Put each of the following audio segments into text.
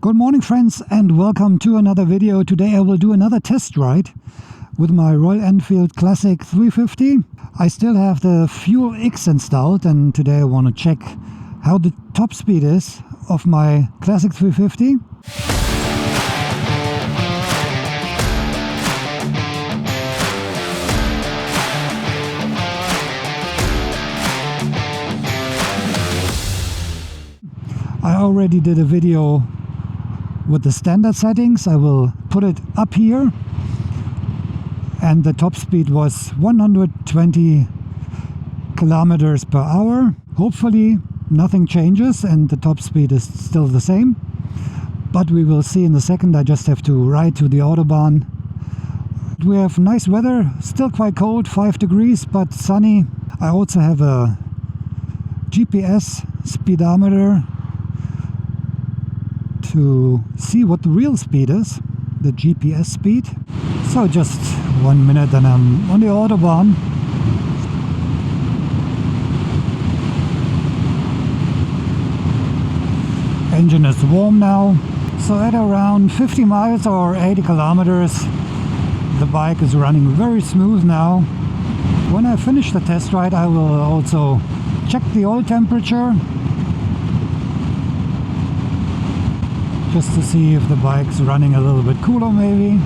Good morning friends and welcome to another video. Today I will do another test ride with my Royal Enfield Classic 350. I still have the Fuel X installed and today I want to check how the top speed is of my Classic 350. I already did a video with the standard settings. I will put it up here, and the top speed was 120 kilometers per hour. Hopefully nothing changes and the top speed is still the same, but we will see in a second. I just have to ride to the Autobahn. We have nice weather, still quite cold, 5 degrees, but sunny. I also have a GPS speedometer to see what the real speed is, the GPS speed. So just 1 minute and I'm on the Autobahn. Engine is warm now. So at around 50 miles or 80 kilometers, the bike is running very smooth now. When I finish the test ride, I will also check the oil temperature, just to see if the bike's running a little bit cooler maybe.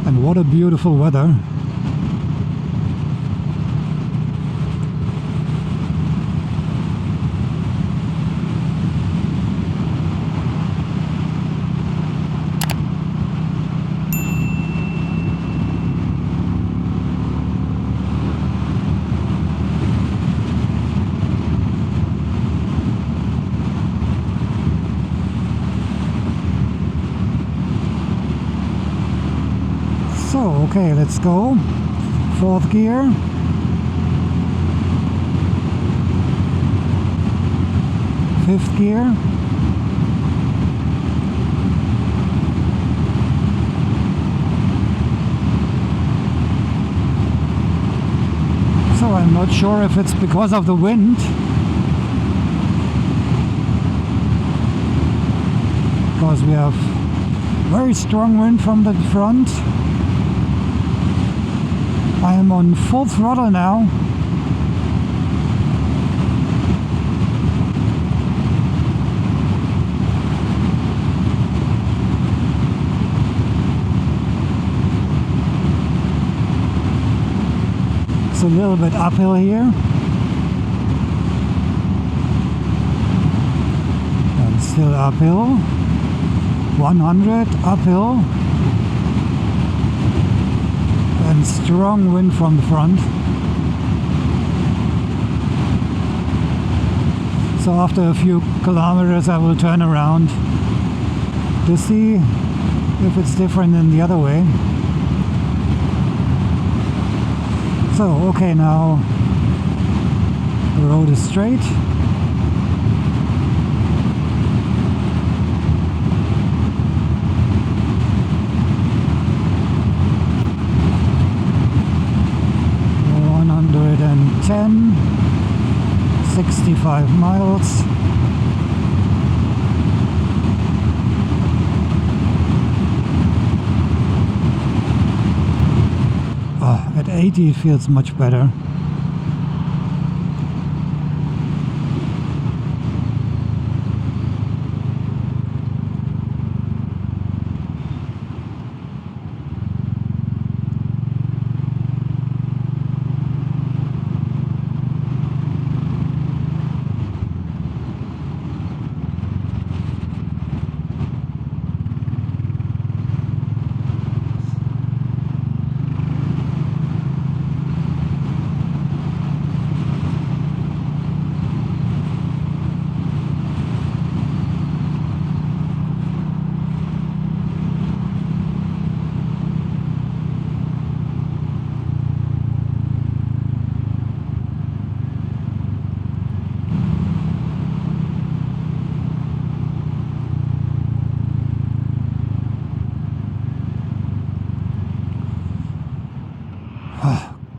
And what a beautiful weather. So, okay, let's go. 4th gear. 5th gear. So I'm not sure if it's because of the wind, because we have very strong wind from the front. I am on full throttle now. It's a little bit uphill here. And still uphill. 100 uphill. And strong wind from the front. So after a few kilometers I will turn around to see if it's different than the other way. So okay, now the road is straight. And 65 miles. At 80 it feels much better.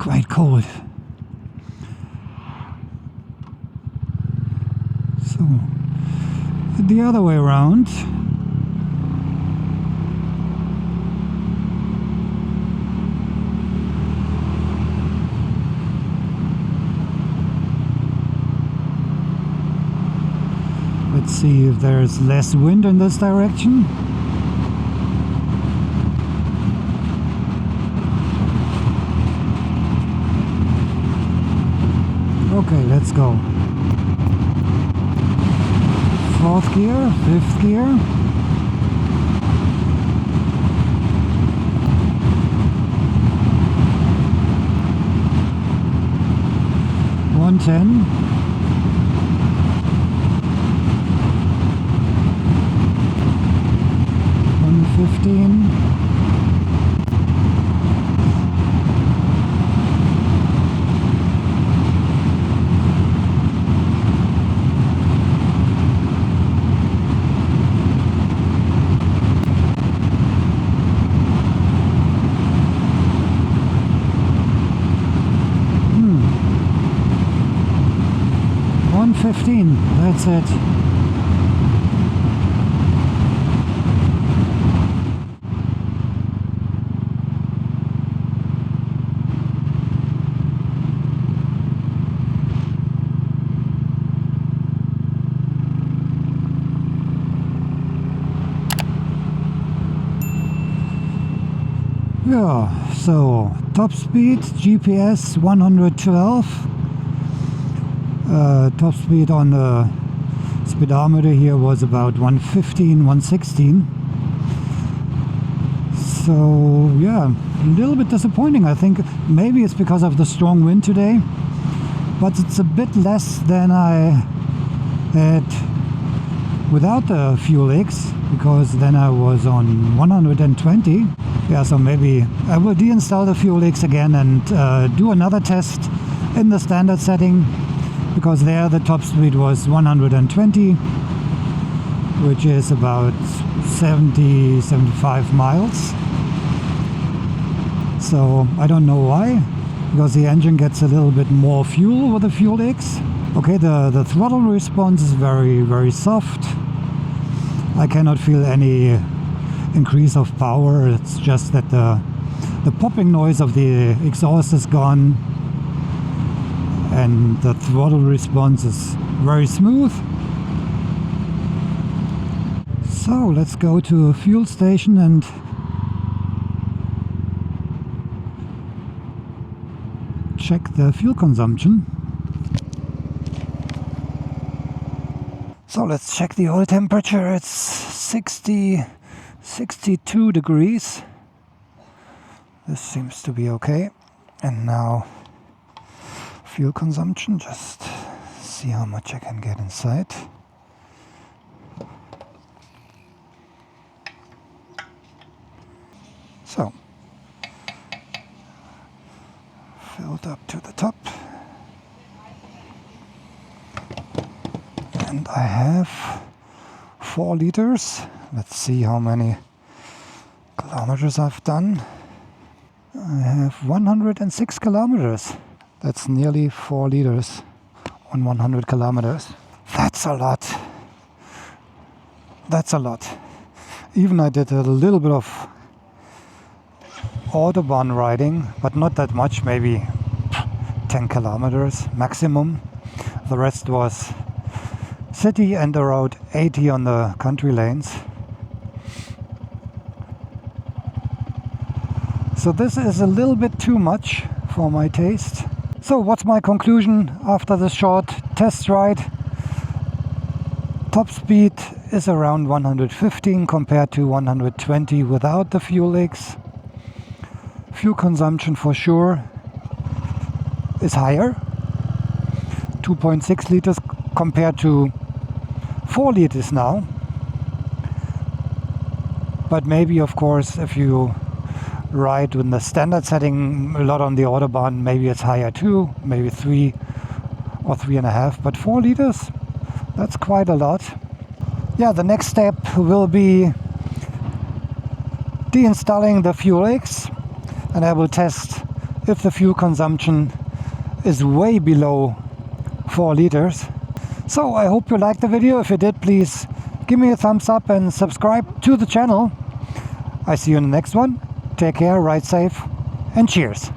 quite cold. So the other way around. Let's see if there's less wind in this direction. Okay, let's go. 4th gear, 5th gear. $110. 115. 115, that's it. Yeah, so top speed, GPS 112. Top speed on the speedometer here was about 115, 116. So yeah, a little bit disappointing. I think maybe it's because of the strong wind today, but it's a bit less than I had without the fuel X, because then I was on 120. Yeah, so maybe I will deinstall the fuel X again and do another test in the standard setting, because there the top speed was 120, which is about 70-75 miles. So I don't know why, because the engine gets a little bit more fuel with the fuel X. Okay, the throttle response is very, very soft. I cannot feel any increase of power. It's just that the popping noise of the exhaust is gone, and the throttle response is very smooth. So let's go to a fuel station and check the fuel consumption. So let's check the oil temperature. It's 62 degrees. This seems to be okay. And now fuel consumption, just see how much I can get inside. So, filled up to the top. And I have 4 liters. Let's see how many kilometers I've done. I have 106 kilometers. That's nearly 4 liters on 100 kilometers. That's a lot. That's a lot. Even I did a little bit of Autobahn riding, but not that much, maybe 10 kilometers maximum. The rest was city and around 80 on the country lanes. So this is a little bit too much for my taste. So what's my conclusion after this short test ride? Top speed is around 115 compared to 120 without the fuel X. Fuel consumption for sure is higher, 2.6 liters compared to 4 liters now. But maybe, of course, if you ride with the standard setting a lot on the Autobahn, maybe it's higher too, maybe 3 or 3.5, but 4 liters, that's quite a lot. Yeah, the next step will be deinstalling the fuel X, and I will test if the fuel consumption is way below 4 liters. So I hope you liked the video. If you did, please give me a thumbs up and subscribe to the channel. I see you in the next one. Take care, ride safe, and cheers.